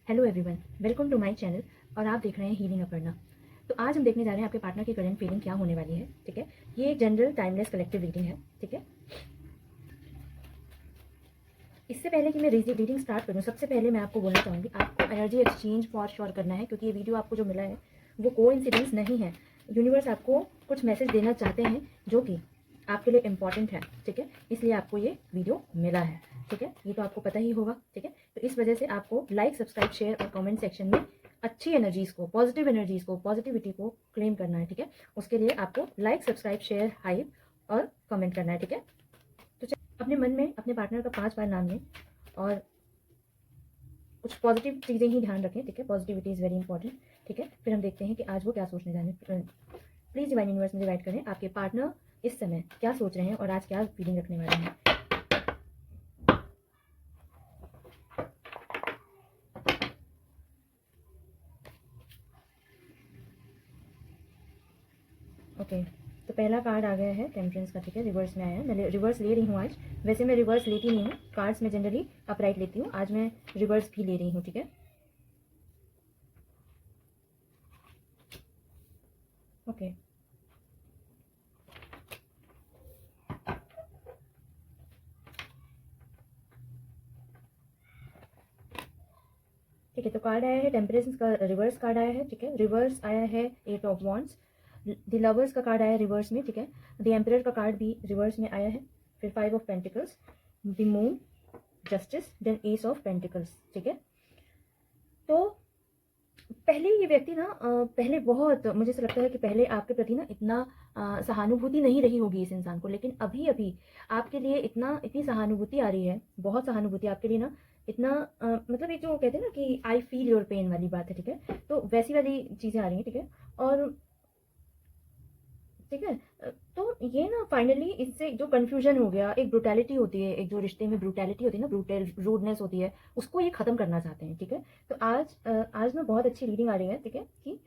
Hello everyone, welcome to my channel और आप देख रहे हैं हीलिंग अपर्णा। तो आज हम देखने जा रहे हैं आपके पार्टनर की करंट फीलिंग क्या होने वाली है। ठीक है, ये एक जनरल टाइमलेस कलेक्टिव रीडिंग है। ठीक है, इससे पहले कि मैं रीडिंग स्टार्ट करूं, सबसे पहले मैं आपको बोलना चाहूँगी आपको एनर्जी एक्सचेंज फॉर श्योर करना है, क्योंकि ये वीडियो आपको जो मिला है वो कोइंसिडेंस नहीं है। यूनिवर्स आपको कुछ मैसेज देना चाहते हैं जो कि आपके लिए इम्पॉर्टेंट है। ठीक है, इसलिए आपको ये वीडियो मिला है। ठीक है, ये तो आपको पता ही होगा। ठीक है, तो इस वजह से आपको लाइक, सब्सक्राइब, शेयर और कमेंट सेक्शन में अच्छी एनर्जीज को, पॉजिटिव एनर्जीज को, पॉजिटिविटी को क्लेम करना है। ठीक है, उसके लिए आपको लाइक, सब्सक्राइब, शेयर, हाइप और कमेंट करना है। ठीक है, तो अपने मन में अपने पार्टनर का 5 बार नाम लें और कुछ पॉजिटिव चीज़ें ही ध्यान रखें। ठीक है, पॉजिटिविटी इज़ वेरी इंपॉर्टेंट। ठीक है, फिर हम देखते हैं कि आज वो क्या सोचने जाने। प्लीज़ डिवाइन यूनिवर्स मुझे गाइड करें, आपके पार्टनर इस समय क्या सोच रहे हैं और आज क्या फीलिंग रखने वाले हैं। ओके, तो पहला कार्ड आ गया है टेम्परेंस का। ठीक है, रिवर्स में आया है। मैं रिवर्स ले रही हूँ आज। वैसे मैं रिवर्स लेती नहीं हूँ, कार्ड्स में जनरली अपराइट लेती हूँ। आज मैं रिवर्स भी ले रही हूँ। ठीक है, ओके, ठीक है। तो कार्ड आया है टेम्परेंस का, रिवर्स कार्ड आया है। ठीक है, रिवर्स आया है 8 ऑफ वॉन्ड्स। द लवर्स का कार्ड आया रिवर्स में। ठीक है, द एम्परर का कार्ड भी रिवर्स में आया है। फिर 5 of pentacles, the moon, justice, then ace of pentacles. ठीक है, तो पहले ये व्यक्ति ना पहले बहुत, मुझे ऐसा लगता है कि पहले आपके प्रति ना इतना सहानुभूति नहीं रही होगी इस इंसान को, लेकिन अभी अभी आपके लिए इतनी सहानुभूति आ रही है, बहुत सहानुभूति आपके लिए ना। इतना मतलब एक जो कहते हैं ना कि आई फील योर पेन वाली बात है। ठीक है, तो वैसी वाली चीज़ें आ रही हैं। ठीक है, और ठीक है, तो ये ना फाइनली इससे जो कंफ्यूजन हो गया, एक ब्रुटैलिटी होती है, एक जो रिश्ते में ब्रुटैलिटी होती है ना, ब्रूटल रूडनेस होती है, उसको ये खत्म करना चाहते हैं। ठीक है, तो आज ना बहुत अच्छी रीडिंग आ रही है। ठीक है, कि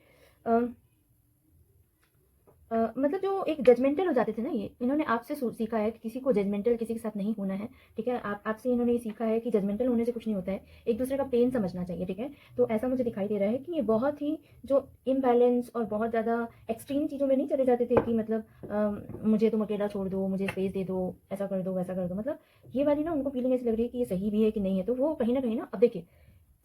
मतलब जो एक जजमेंटल हो जाते थे ना, ये इन्होंने आपसे सीखा है कि किसी को जजमेंटल किसी के साथ नहीं होना है। ठीक है, आपसे इन्होंने ये सीखा है कि जजमेंटल होने से कुछ नहीं होता है, एक दूसरे का पेन समझना चाहिए। ठीक है, तो ऐसा मुझे दिखाई दे रहा है कि ये बहुत ही जो इम्बैलेंस और बहुत ज़्यादा एक्सट्रीम चीज़ों में नहीं चले जाते थे कि मतलब मुझे तुम अकेला छोड़ दो, मुझे स्पेस दे दो, ऐसा कर दो, वैसा कर दो। मतलब ये वाली ना उनको फीलिंग ऐसी लग रही है कि ये सही भी है कि नहीं है। तो वो कहीं ना कहीं ना, अब देखिए,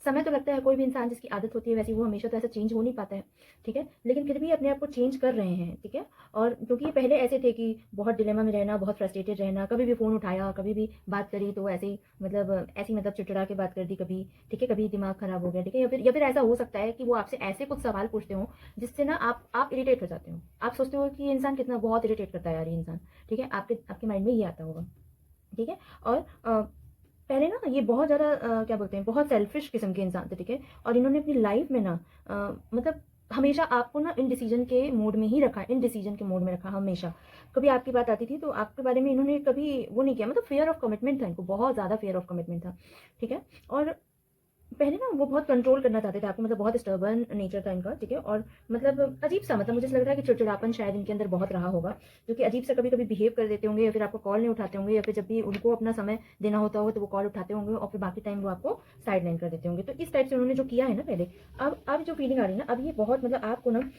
समय तो लगता है, कोई भी इंसान जिसकी आदत होती है वैसी, वो हमेशा तो ऐसा चेंज हो नहीं पाता है। ठीक है, लेकिन फिर भी अपने आप को चेंज कर रहे हैं। ठीक है, और क्योंकि ये पहले ऐसे थे कि बहुत डिलेमा में रहना, बहुत फ्रस्ट्रेटेड रहना, कभी भी फ़ोन उठाया, कभी भी बात करी तो ऐसे ही मतलब चिड़चिड़ा के बात कर दी कभी। ठीक है, कभी दिमाग खराब हो गया। ठीक है, या फिर ऐसा हो सकता है कि वो आपसे ऐसे कुछ सवाल पूछते हो जिससे ना आप इरिटेट हो जाते हो। आप सोचते हो कि ये इंसान कितना बहुत इरिटेट करता है यार, ये इंसान। ठीक है, आपके माइंड में ये आता होगा। ठीक है, और पहले ना ये बहुत ज़्यादा क्या बोलते हैं, बहुत सेल्फिश किस्म के इंसान थे। ठीक है, और इन्होंने अपनी लाइफ में ना मतलब हमेशा आपको ना इन डिसीजन के मोड में ही रखा, इन डिसीजन के मोड में रखा हमेशा। कभी आपकी बात आती थी तो आपके बारे में इन्होंने कभी वो नहीं किया, मतलब फियर ऑफ कमिटमेंट था इनको, बहुत ज़्यादा फियर ऑफ कमिटमेंट था। ठीक है, और पहले ना वो बहुत कंट्रोल करना चाहते थे आपको, मतलब बहुत स्टर्बन नेचर था इनका। ठीक है, और मतलब अजीब सा, मतलब मुझे ऐसा लग रहा है कि चिड़चिड़ापन शायद इनके अंदर बहुत रहा होगा, जो कि अजीब सा कभी कभी बिहेव कर देते होंगे, या फिर आपको कॉल नहीं उठाते होंगे, या फिर जब भी उनको अपना समय देना होता होगा तो वो कॉल उठाते होंगे और फिर बाकी टाइम वो आपको साइड लाइन कर देते होंगे। तो इस टाइप से उन्होंने जो किया है ना पहले, अब जो फीलिंग आ रही है ना, अब ये बहुत मतलब आपको ना,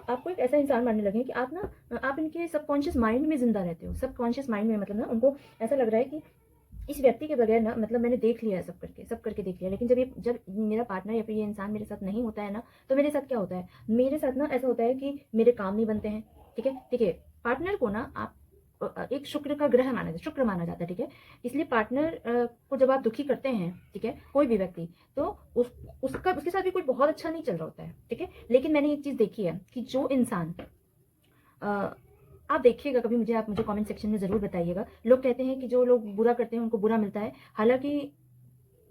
आपको एक ऐसा इंसान मानने लगे हैं कि आप ना, आप इनके सबकॉन्शियस माइंड में जिंदा रहते हो। सबकॉन्शियस माइंड में मतलब ना उनको ऐसा लग रहा है कि इस व्यक्ति के बगैर ना, मतलब मैंने देख लिया है, सब करके देख लिया, लेकिन जब मेरा पार्टनर या फिर ये इंसान मेरे साथ नहीं होता है ना, तो मेरे साथ क्या होता है, मेरे साथ ना ऐसा होता है कि मेरे काम नहीं बनते हैं। ठीक है, देखिए, पार्टनर को ना आप एक शुक्र का ग्रह माना जाता है, शुक्र माना जाता है। ठीक है, इसलिए पार्टनर को जब आप दुखी करते हैं, ठीक है, कोई भी व्यक्ति, तो उसके साथ भी कोई बहुत अच्छा नहीं चल रहा होता है। ठीक है, लेकिन मैंने एक चीज़ देखी है कि जो इंसान आप देखिएगा कभी, आप मुझे कमेंट सेक्शन में ज़रूर बताइएगा। लोग कहते हैं कि जो लोग बुरा करते हैं उनको बुरा मिलता है, हालांकि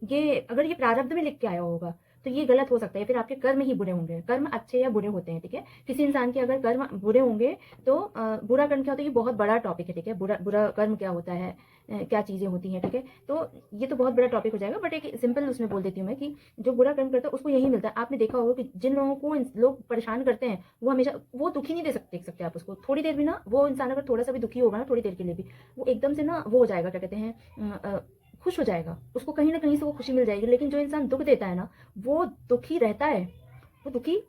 ये अगर ये प्रारब्ध में लिख के आया होगा तो ये गलत हो सकता है, फिर आपके कर्म ही बुरे होंगे। कर्म अच्छे या बुरे होते हैं। ठीक है, किसी इंसान के अगर कर्म बुरे होंगे तो बुरा कर्म क्या होता है, ये बहुत बड़ा टॉपिक है। ठीक है, बुरा बुरा कर्म क्या होता है, क्या चीज़ें होती हैं। ठीक है, तो ये तो बहुत बड़ा टॉपिक हो जाएगा, बट एक सिंपल उसमें बोल देती हूँ मैं कि जो बुरा कर्म करता है उसको यही मिलता है। आपने देखा होगा कि जिन लोगों को लोग परेशान करते हैं, वो हमेशा वो दुखी नहीं देख सकते आप उसको थोड़ी देर भी ना। वो इंसान अगर थोड़ा सा भी दुखी होगा ना, थोड़ी देर के लिए भी, वो एकदम से ना वो हो जाएगा, क्या कहते हैं, खुश हो जाएगा, उसको कहीं ना कहीं से वो खुशी मिल जाएगी। लेकिन जो इंसान दुख देता है ना, वो दुखी रहता है, वो दुखी।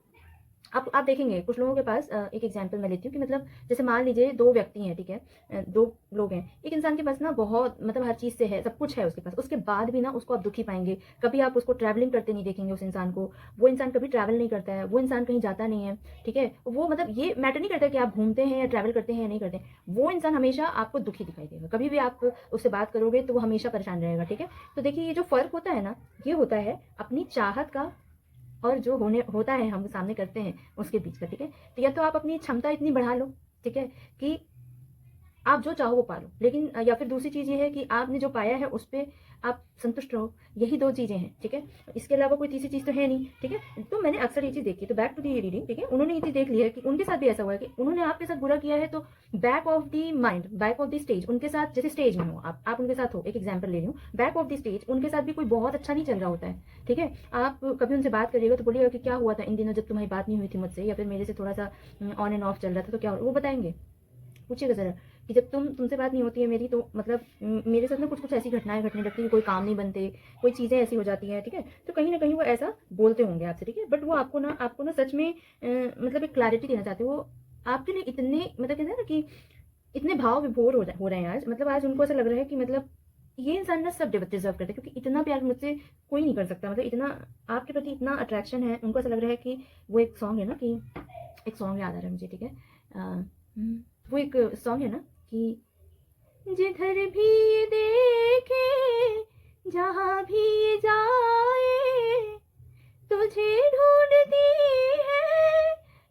आप देखेंगे कुछ लोगों के पास, एक एग्जांपल मैं लेती हूँ कि मतलब जैसे मान लीजिए दो व्यक्ति हैं, ठीक है, दो लोग हैं। एक इंसान के पास ना बहुत मतलब हर चीज़ से है, सब कुछ है उसके पास, उसके बाद भी ना उसको आप दुखी पाएंगे। कभी आप उसको ट्रैवलिंग करते नहीं देखेंगे उस इंसान को, वो इंसान कभी ट्रैवल नहीं करता है, वो इंसान कहीं जाता नहीं है, ठीक है। वो मतलब ये मैटर नहीं करता कि आप घूमते हैं या ट्रैवल करते हैं या नहीं करते, वो इंसान हमेशा आपको दुखी दिखाई देगा। कभी भी आप उससे बात करोगे तो वो हमेशा परेशान रहेगा, ठीक है। तो देखिए ये जो फर्क होता है ना, ये होता है अपनी चाहत का और जो होने होता है हम सामने करते हैं उसके बीच का, ठीक है। तो या तो आप अपनी क्षमता इतनी बढ़ा लो, ठीक है, कि आप जो चाहो वो पा लो, लेकिन या फिर दूसरी चीज़ ये है कि आपने जो पाया है उस पे आप संतुष्ट रहो। यही दो चीज़ें हैं, ठीक है। इसके अलावा कोई तीसरी चीज़ तो है नहीं, ठीक है। तो मैंने अक्सर ये चीज़ देखी, तो बैक टू दी रीडिंग, ठीक है। उन्होंने ये चीज़ देख ली है कि उनके साथ भी ऐसा हुआ है कि उन्होंने आपके साथ बुरा किया है, तो back of the mind, back of the stage उनके साथ, जैसे स्टेज में हो आप उनके साथ हो, एक एग्जाम्पल ले रही हूँ, बैक ऑफ दी स्टेज उनके साथ भी कोई बहुत अच्छा नहीं चल रहा होता है, ठीक है। आप कभी उनसे बात करिएगा तो बोलिएगा कि क्या हुआ था इन दिनों जब तुम्हारी बात नहीं हुई थी मुझसे, या फिर मेरे से थोड़ा सा ऑन एंड ऑफ चल रहा था, तो क्या वो बताएंगे। पूछिएगा ज़रा कि जब तुमसे बात नहीं होती है मेरी, तो मतलब मेरे साथ ना कुछ कुछ ऐसी घटनाएं घटने लगती है, कोई काम नहीं बनते, कोई चीज़ें ऐसी हो जाती हैं, ठीक है। तो कहीं ना कहीं वो ऐसा बोलते होंगे आपसे, ठीक है। बट वो आपको ना सच में मतलब एक क्लैरिटी देना चाहते हैं। वो आपके लिए इतने मतलब कहते हैं ना कि इतने भाव विभोर हो रहे हैं आज, मतलब आज उनको ऐसा लग रहा है कि मतलब ये इंसान ना सब डिजर्व करते हैं, क्योंकि इतना प्यार मुझसे कोई नहीं कर सकता, मतलब इतना आपके प्रति इतना अट्रैक्शन है। उनको ऐसा लग रहा है कि वो एक सॉन्ग है ना कि, एक सॉन्ग याद आ रहा है मुझे, ठीक है। वो एक सॉन्ग है ना कि जिधर भी ये देखे, जहाँ भी ये जाए, तुझे ढूंढती है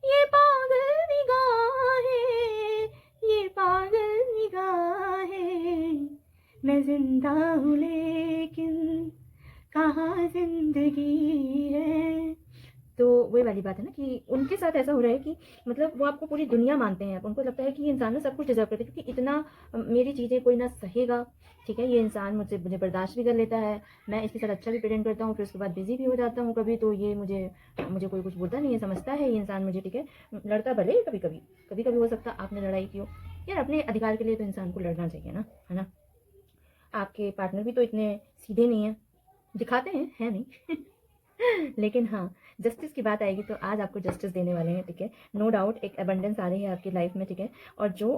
ये पागल निगाहें, ये पागल निगाहें। मैं जिंदा हूँ लेकिन कहाँ जिंदगी है। तो वही वाली बात है ना कि उनके साथ ऐसा हो रहा है कि मतलब वो आपको पूरी दुनिया मानते हैं, उनको लगता है कि ये इंसान ना सब कुछ डिजर्व करते हैं, क्योंकि इतना मेरी चीज़ें कोई ना सहेगा, ठीक है। ये इंसान मुझे बर्दाश्त भी कर लेता है, मैं इसके साथ अच्छा भी प्रेजेंट करता हूँ, फिर उसके बाद बिजी भी हो जाता हूँ कभी, तो ये मुझे मुझे कोई कुछ बोलता नहीं है, समझता है ये इंसान मुझे, ठीक है। लड़ता भले कभी कभी हो सकता आपने लड़ाई की हो। यार अपने अधिकार के लिए तो इंसान को लड़ना चाहिए ना, है ना। आपके पार्टनर भी तो इतने सीधे नहीं है, दिखाते हैं, है नहीं लेकिन हाँ, जस्टिस की बात आएगी तो आज आपको जस्टिस देने वाले हैं, ठीक है। नो डाउट एक अबंडेंस आ रही है आपकी लाइफ में, ठीक है। और जो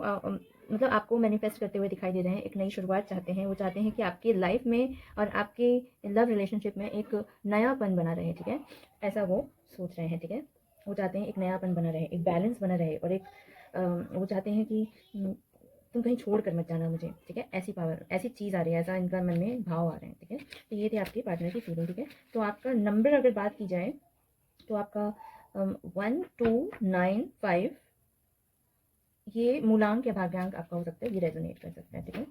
मतलब आपको मैनिफेस्ट करते हुए दिखाई दे रहे हैं, एक नई शुरुआत चाहते हैं। वो चाहते हैं कि आपकी लाइफ में और आपके लव रिलेशनशिप में एक नयापन बना रहे, ठीक है। ऐसा वो सोच रहे हैं, ठीक है। वो चाहते हैं एक नयापन बना रहे, एक बैलेंस बना रहे, और एक वो चाहते हैं कि तुम कहीं छोड़ कर मत जाना मुझे, ठीक है। ऐसी पावर, ऐसी चीज़ आ रही है, ऐसा इनका मन में भाव आ रहे हैं, ठीक है। तो ये थे आपके पार्टनर की फीलिंग, ठीक है। तो आपका नंबर अगर बात की जाए तो आपका 1295, ये मूलांक या भाग्यांक आपका हो सकता है, ये रेजोनेट कर सकता है, ठीक है।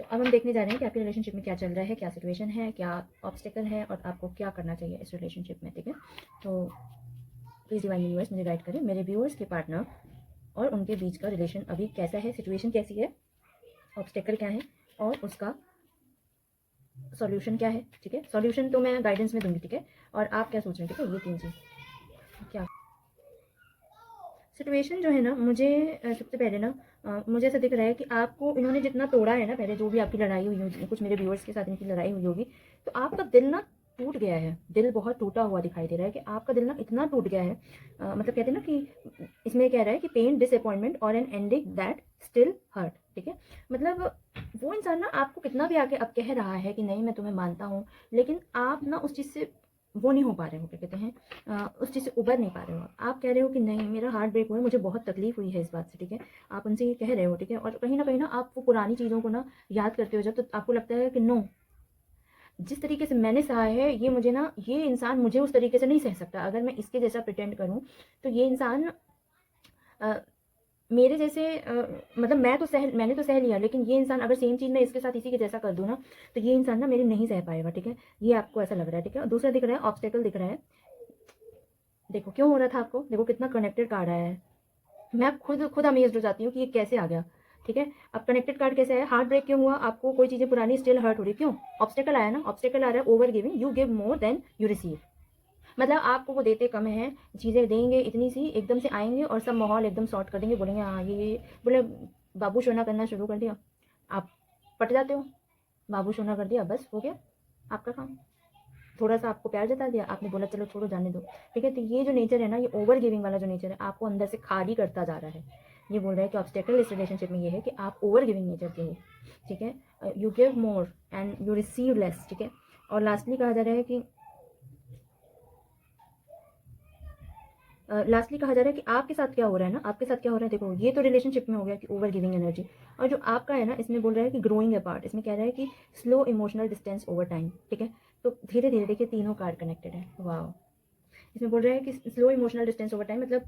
तो अब हम देखने जा रहे हैं कि आपके रिलेशनशिप में क्या चल रहा है, क्या सिचुएशन है, क्या ऑब्स्टेकल है, और आपको क्या करना चाहिए इस रिलेशनशिप में, ठीक है। तो प्लीज़ डिवाइन यूनिवर्स मुझे गाइड करें, मेरे व्यूअर्स के पार्टनर और उनके बीच का रिलेशन अभी कैसा है, सिचुएशन कैसी है, ऑब्स्टेकल क्या है, और उसका सॉल्यूशन क्या है, ठीक है। सॉल्यूशन तो मैं गाइडेंस में दूंगी, ठीक है। और आप क्या सोच रहे हैं, ठीक है, ये 3 चीज़ क्या सिचुएशन जो है ना, मुझे सबसे पहले ना मुझे ऐसा दिख रहा है कि आपको इन्होंने जितना तोड़ा है ना पहले, जो भी आपकी लड़ाई हुई होगी, कुछ मेरे व्यूअर्स के साथ इनकी लड़ाई हुई होगी, तो आपका दिल ना टूट गया है, दिल बहुत टूटा हुआ दिखाई दे रहा है कि आपका दिल ना इतना टूट गया है। मतलब कहते हैं ना कि इसमें कह रहा है कि पेन, डिसअपॉइंटमेंट और an ending that still hurt, ठीक है। मतलब वो इंसान ना आपको कितना भी आके अब कह रहा है कि नहीं मैं तुम्हें मानता हूँ, लेकिन आप ना उस चीज़ से वो नहीं हो पा रहे हो, क्या कहते हैं, उस चीज़ से उबर नहीं पा रहे हो। आप कह रहे हो कि नहीं मेरा हार्ट ब्रेक हुआ है, मुझे बहुत तकलीफ हुई है इस बात से, ठीक है। आप उनसे ये कह रहे हो, ठीक है। और कहीं ना आप वो पुरानी चीज़ों को ना याद करते हो जब, तो आपको लगता है कि नो, जिस तरीके से मैंने सहा है ये मुझे ना, ये इंसान मुझे उस तरीके से नहीं सह सकता। अगर मैं इसके जैसा प्रिटेंड करूँ तो ये इंसान मेरे जैसे मतलब मैंने तो सह लिया, लेकिन ये इंसान अगर सेम चीज़ मैं इसके साथ इसी के जैसा कर दूँ ना, तो ये इंसान ना मेरी नहीं सह पाएगा, ठीक है। ये आपको ऐसा लग रहा है, ठीक है। और दूसरा दिख रहा है ऑब्स्टेकल दिख रहा है, देखो क्यों हो रहा था आपको, देखो कितना कनेक्टेड कार्ड आया है। मैं खुद अमेज्ड हो जाती हूँ कि ये कैसे आ गया, ठीक है। अब कनेक्टेड कार्ड कैसे है, हार्ट ब्रेक क्यों हुआ आपको, कोई चीज़ें पुरानी स्टिल हर्ट हो रही, क्यों, ऑब्स्टेकल आया ना, ऑब्स्टेकल आ रहा है over giving, you give more than you receive. मतलब आपको वो देते कम हैं, चीज़ें देंगे इतनी सी, एकदम से आएंगे और सब माहौल एकदम सॉर्ट कर देंगे, बोलेंगे हाँ ये बोले बाबू शोना करना शुरू कर दिया, आप पट जाते हो, बाबू सोना कर दिया, बस हो गया आपका काम। थोड़ा सा आपको प्यार जता दिया, आपने बोला चलो छोड़ो जाने दो, ठीक है। तो ये जो नेचर है ना, ये ओवर गिविंग वाला जो नेचर है, आपको अंदर से खाली करता जा रहा है। ये बोल रहा है कि ऑब्स्टेकल इस रिलेशनशिप में ये है कि आप ओवर गिविंग नेचर के हो, ठीक है। You give more and you receive less, ठीक है। और लास्टली कहा जा रहा है कि लास्टली कहा जा रहा है कि आपके साथ क्या हो रहा है ना, आपके साथ क्या हो रहा है। देखो ये तो रिलेशनशिप में हो गया कि ओवर गिविंग एनर्जी, और जो आपका है ना, इसमें बोल रहा है कि ग्रोइंग अपार्ट। इसमें कह रहा है कि slow emotional distance over time, ठीक है। तो धीरे धीरे देखिए तीनों कार्ड कनेक्टेड है, वाह। इसमें बोल रहा है कि slow emotional distance over time, मतलब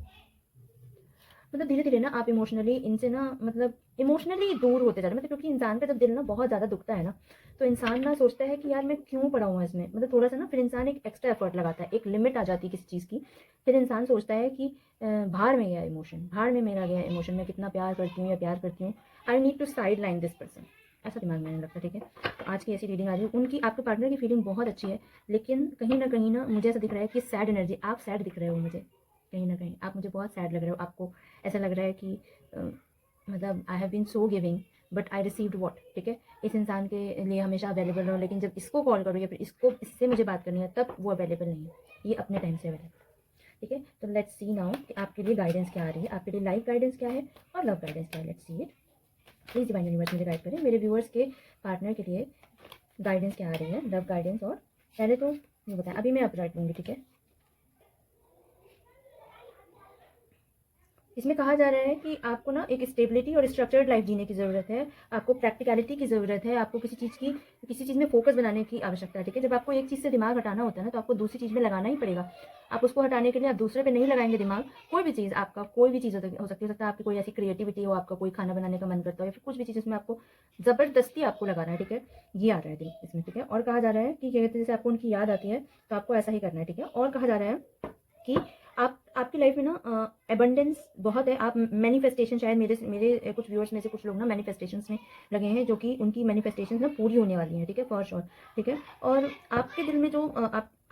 धीरे धीरे ना आप इमोशनली इनसे ना, मतलब इमोशनली दूर होते जा रहे हैं। मतलब क्योंकि इंसान का जब दिल ना बहुत ज़्यादा दुखता है ना, तो इंसान ना सोचता है कि यार मैं क्यों पड़ा हुआ इसमें, मतलब थोड़ा सा ना, फिर इंसान एक एक्स्ट्रा एफर्ट लगाता है, एक लिमिट आ जाती है किसी चीज़ की। फिर इंसान सोचता है कि भाड़ में गया इमोशन, भाड़ में मेरा गया इमोशन, मैं कितना प्यार करती हूँ या प्यार करती हूँ, I need to side line this person, ऐसा दिमाग में लगता है, ठीक है। तो आज की ऐसी रीडिंग आ रही है, उनकी आपके पार्टनर की फीलिंग बहुत अच्छी है, लेकिन कहीं ना मुझे ऐसा दिख रहा है कि सैड एनर्जी, आप सैड दिख रहे हो मुझे, कहीं ना कहीं आप मुझे बहुत सैड लग रहे हो। आपको ऐसा लग रहा है कि मतलब I have been so giving but I received what, ठीक है। इस इंसान के लिए हमेशा अवेलेबल रहो, लेकिन जब इसको कॉल करो या फिर इससे मुझे बात करनी है, तब वो अवेलेबल नहीं है, ये अपने टाइम से अवेलेबल, ठीक है। तो लेट्स सी नाउ कि आपके लिए गाइडेंस क्या आ रही है, आपके लिए लाइफ गाइडेंस क्या है और लव गाइडेंस क्या है। Let's see it. Please divine universe मुझे गाइड करें, मेरे व्यूअर्स के पार्टनर के लिए गाइडेंस क्या आ रही है, लव गाइडेंस। और पहले तो ये बताएं, अभी मैं अपराइट लूँगी, ठीक है। इसमें कहा जा रहा है कि आपको ना एक स्टेबिलिटी और स्ट्रक्चर्ड लाइफ जीने की ज़रूरत है, आपको प्रैक्टिकलिटी की ज़रूरत है, आपको किसी चीज़ में फोकस बनाने की आवश्यकता है, ठीक है। जब आपको एक चीज़ से दिमाग हटाना होता है ना, तो आपको दूसरी चीज़ में लगाना ही पड़ेगा। आप उसको हटाने के लिए आप दूसरे पे नहीं लगाएंगे दिमाग। कोई भी चीज़ आपका, कोई भी चीज़ हो सकती है, आपकी कोई ऐसी क्रिएटिविटी हो, आपका कोई खाना बनाने का मन करता हो या फिर कुछ भी चीज़, उसमें आपको ज़बरदस्ती आपको लगाना है, ठीक है। ये आ रहा है इसमें, ठीक है। और कहा जा रहा है कि जैसे आपको उनकी याद आती है तो आपको ऐसा ही करना है, ठीक है। और कहा जा रहा है कि आपकी लाइफ में ना एबंडेंस बहुत है। आप मैनिफेस्टेशन, शायद मेरे मेरे कुछ व्यूअर्स में से कुछ लोग ना मैनिफेस्टेशंस में लगे हैं, जो कि उनकी मैनिफेस्टेशंस ना पूरी होने वाली हैं, ठीक है, फॉर श्योर, ठीक है। और आपके दिल में जो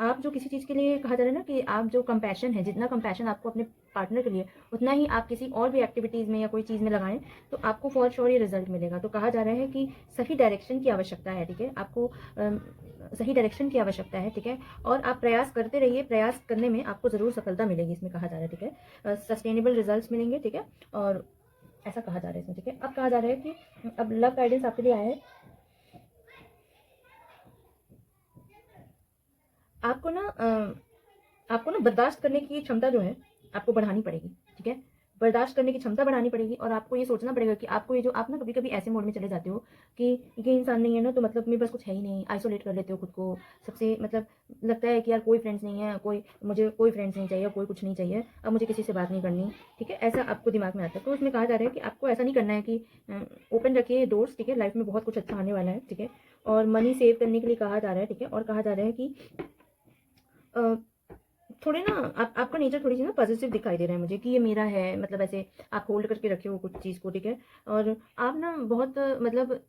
आप जो किसी चीज़ के लिए, कहा जा रहा है ना कि आप जो कंपैशन है, जितना कंपैशन आपको अपने पार्टनर के लिए, उतना ही आप किसी और भी एक्टिविटीज़ में या कोई चीज़ में लगाएं, तो आपको फॉर श्योर ये रिजल्ट मिलेगा। तो कहा जा रहा है कि सही डायरेक्शन की आवश्यकता है, ठीक है। आपको सही डायरेक्शन की आवश्यकता है, ठीक है। और आप प्रयास करते रहिए, प्रयास करने में आपको ज़रूर सफलता मिलेगी, इसमें कहा जा रहा है, ठीक है। सस्टेनेबल रिजल्ट्स मिलेंगे, ठीक है। और ऐसा कहा जा रहा है इसमें, ठीक है। अब कहा जा रहा है कि अब लव गाइडेंस आपके लिए आया है। आपको ना बर्दाश्त करने की क्षमता जो है आपको बढ़ानी पड़ेगी, ठीक है। बर्दाश्त करने की क्षमता बढ़ानी पड़ेगी, और आपको ये सोचना पड़ेगा कि आपको ये जो, आप ना कभी कभी ऐसे मोड में चले जाते हो कि ये इंसान नहीं है ना, तो मतलब मेरे पास कुछ है ही नहीं, आइसोलेट कर लेते हो खुद को सबसे, मतलब लगता है कि यार कोई फ्रेंड्स नहीं है, मुझे कोई फ्रेंड्स नहीं चाहिए, कोई कुछ नहीं चाहिए, अब मुझे किसी से बात नहीं करनी, ठीक है। ऐसा आपको दिमाग में आता है। तो उसमें कहा जा रहा है कि आपको ऐसा नहीं करना है, कि ओपन रखिए डोर्स, ठीक है। लाइफ में बहुत कुछ अच्छा आने वाला है, ठीक है। और मनी सेव करने के लिए कहा जा रहा है, ठीक है। और कहा जा रहा है कि थोड़े ना आपका नेचर थोड़ी सी ना पॉजिटिव दिखाई दे रहा है मुझे, कि ये मेरा है, मतलब ऐसे आप होल्ड करके रखे हो कुछ चीज़ को, ठीक है। और आप ना बहुत मतलब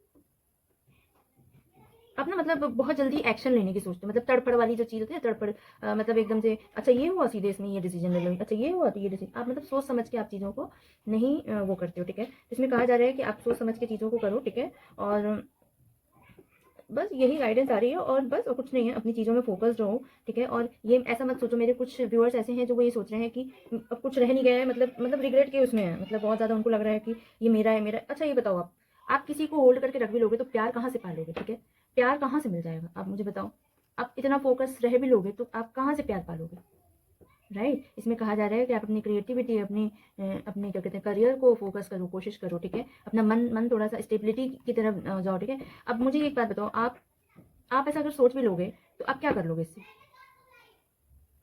बहुत जल्दी एक्शन लेने की सोचते हो, मतलब तड़फड़ वाली जो चीज़ होती है, तड़फड़, मतलब एकदम से अच्छा ये हुआ, सीधे इसमें ये डिसीजन ले लो, अच्छा ये हुआ तो ये डिसीजन, आप मतलब सोच समझ के आप चीज़ों को नहीं वो करते हो, ठीक है। इसमें कहा जा रहा है कि आप सोच समझ के चीज़ों को करो, ठीक है। और बस यही गाइडेंस आ रही है, और बस और कुछ नहीं है, अपनी चीज़ों में फोकस्ड रहो, ठीक है। और ये ऐसा मत सोचो, मेरे कुछ व्यूअर्स ऐसे हैं जो वो ये सोच रहे हैं कि अब कुछ रह नहीं गया है, मतलब रिग्रेट के उसमें है, मतलब बहुत ज़्यादा उनको लग रहा है कि ये मेरा है, मेरा। अच्छा ये बताओ, आप किसी को होल्ड करके रख भी लोगे तो प्यार कहाँ से पालोगे, ठीक है। प्यार कहाँ से मिल जाएगा, आप मुझे बताओ। आप इतना फोकस रह भी लोगे तो आप कहाँ से प्यार पालोगे, राइट। इसमें कहा जा रहा है कि आप अपनी क्रिएटिविटी, अपनी क्या कहते हैं, करियर को फोकस करो, कोशिश करो, ठीक है। अपना मन थोड़ा सा स्टेबिलिटी की तरफ जाओ, ठीक है। अब मुझे एक बात बताओ, आप ऐसा अगर सोच भी लोगे तो आप क्या कर लोगे इससे।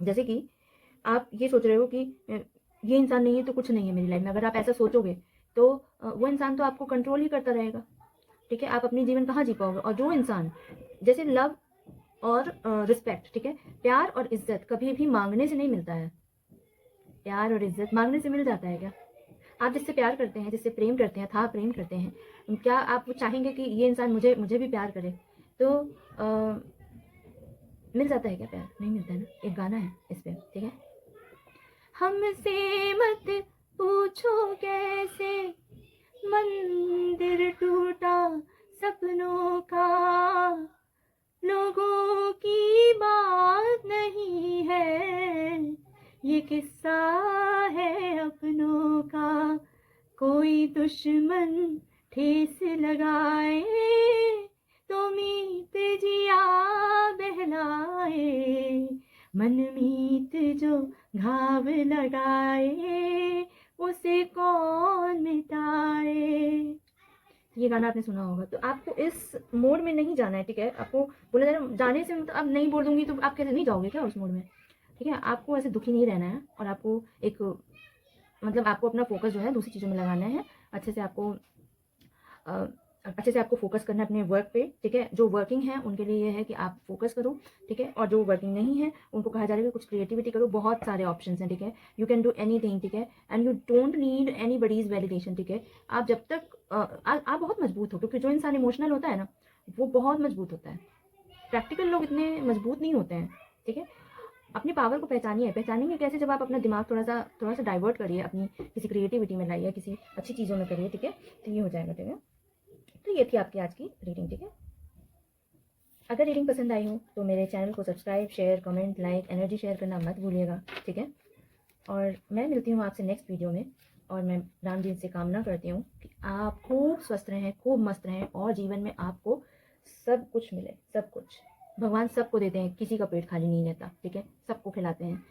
जैसे कि आप ये सोच रहे हो कि ये इंसान नहीं है तो कुछ नहीं है मेरी लाइफ में, अगर आप ऐसा सोचोगे तो वो इंसान तो आपको कंट्रोल ही करता रहेगा, ठीक है। आप अपनी जीवन कहाँ जी पाओगे। और जो इंसान, जैसे लव और रिस्पेक्ट, ठीक है, प्यार और इज्जत कभी भी मांगने से नहीं मिलता है। प्यार और इज्जत मांगने से मिल जाता है क्या। आप जिससे प्यार करते हैं, जिससे प्रेम करते हैं, था प्रेम करते हैं, क्या आप चाहेंगे कि ये इंसान मुझे मुझे भी प्यार करे। तो मिल जाता है क्या प्यार, नहीं मिलता है ना। एक गाना है इस पे, ठीक है। हमसे मत पूछो कैसे मंदिर टूटा, सपनों का लोगों की बात नहीं है, ये किस्सा है अपनों का। कोई दुश्मन ठेस लगाए तो मीत जिया बहलाए, मन मीत जो घाव लगाए उसे कौन मिटाए। ये गाना आपने सुना होगा। तो आपको इस मोड में नहीं जाना है, ठीक है। आपको बोला जा रहा है जाने से, मतलब अब नहीं बोल दूंगी तो आप कैसे नहीं जाओगे क्या उस मोड में, ठीक है। आपको ऐसे दुखी नहीं रहना है और आपको एक, मतलब आपको अपना फोकस जो है दूसरी चीज़ों में लगाना है। अच्छे से आपको अच्छे से आपको फोकस करना है अपने वर्क पे, ठीक है। जो वर्किंग है उनके लिए ये है कि आप फोकस करो, ठीक है। और जो वर्किंग नहीं है उनको कहा जा रहा है कि कुछ क्रिएटिविटी करो। बहुत सारे ऑप्शंस हैं, ठीक है। यू कैन डू एनीथिंग, ठीक है। And you don't need anybody's validation, ठीक है। आप जब तक आप बहुत मजबूत हो, क्योंकि जो इंसान इमोशनल होता है ना वो बहुत मजबूत होता है। प्रैक्टिकल लोग इतने मजबूत नहीं होते हैं, ठीक है। अपनी पावर को पहचानिए। पहचानेंगे कैसे? जब आप अपना दिमाग थोड़ा सा डाइवर्ट करिए, अपनी किसी क्रिएटिविटी में लाइए, किसी अच्छी चीज़ों में करिए, ठीक है। तो ये हो जाएगा, ठीक है। तो ये थी आपकी आज की रीडिंग, ठीक है। अगर रीडिंग पसंद आई हो तो मेरे चैनल को subscribe, share, comment, like, energy share करना मत भूलिएगा, ठीक है। और मैं मिलती हूँ आपसे नेक्स्ट वीडियो में। और मैं राम जी से कामना करती हूँ कि आप खूब स्वस्थ रहें, खूब मस्त रहें और जीवन में आपको सब कुछ मिले, सब कुछ। भगवान सबको देते हैं, किसी का पेट खाली नहीं रहता, ठीक है। सबको खिलाते हैं।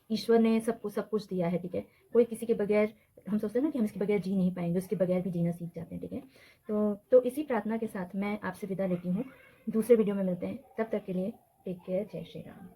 ईश्वर ने सबको सब कुछ दिया है, ठीक है। कोई किसी के बगैर, हम सोचते हैं ना कि हम इसके बगैर जी नहीं पाएंगे, उसके बगैर भी जीना सीख जाते हैं, ठीक है। तो इसी प्रार्थना के साथ मैं आपसे विदा लेती हूँ। दूसरे वीडियो में मिलते हैं, तब तक के लिए टेक केयर। जय श्री राम।